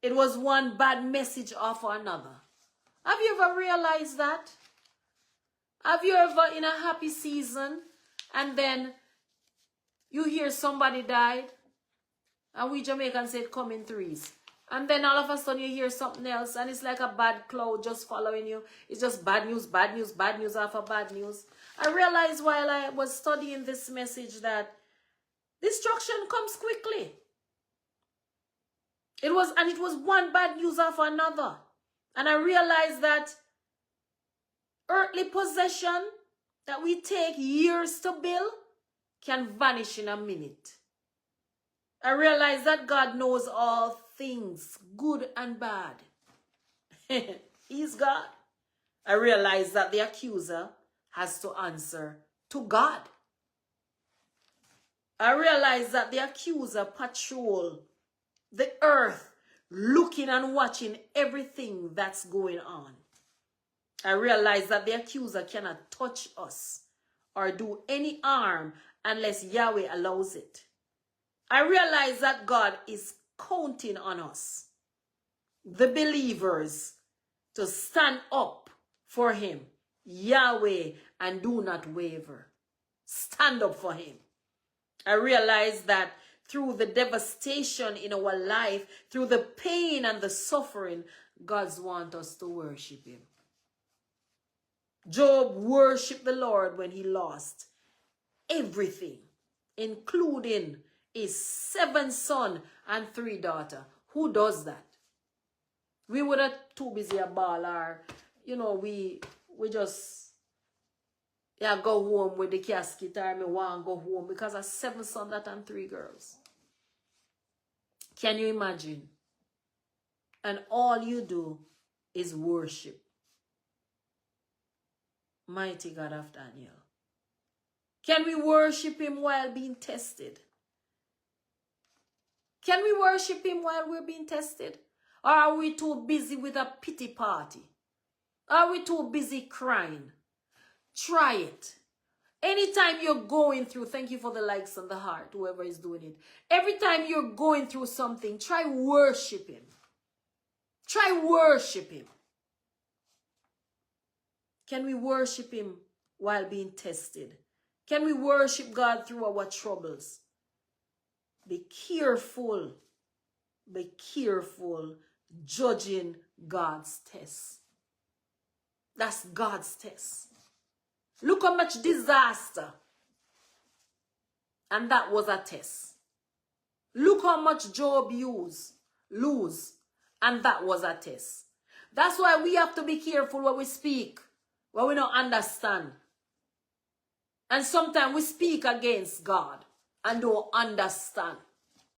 It was one bad message after another. Have you ever realized that? Have you ever in a happy season and then you hear somebody died? And we Jamaicans say it come in threes. And then all of a sudden you hear something else and it's like a bad cloud just following you. It's just bad news, bad news, bad news after bad news. I realized while I was studying this message that destruction comes quickly. It was one bad news after another. And I realized that earthly possession that we take years to build can vanish in a minute. I realize that God knows all things, good and bad. He's God. I realize that the accuser has to answer to God. I realize that the accuser patrols the earth, looking and watching everything that's going on. I realize that the accuser cannot touch us or do any harm unless Yahweh allows it. I realize that God is counting on us, the believers, to stand up for him, Yahweh, and do not waver. Stand up for him. I realize that through the devastation in our life, through the pain and the suffering, God wants us to worship him. Job worshiped the Lord when he lost everything, including his 7 sons and 3 daughters. Who does that? We were not too busy a ball, or, we just go home with the casket, or me want to go home because I 7 sons and 3 girls. Can you imagine? And all you do is worship. Mighty God of Daniel. Can we worship him while being tested? Can we worship him while we're being tested? Or are we too busy with a pity party? Are we too busy crying? Try it. Anytime you're going through, thank you for the likes on the heart, whoever is doing it. Every time you're going through something, try worship him. Try worship him. Can we worship him while being tested? Can we worship God through our troubles? Be careful judging God's test. That's God's test. Look how much disaster. And that was a test. Look how much Job lose. And that was a test. That's why we have to be careful when we speak, when we don't understand. And sometimes we speak against God and don't understand.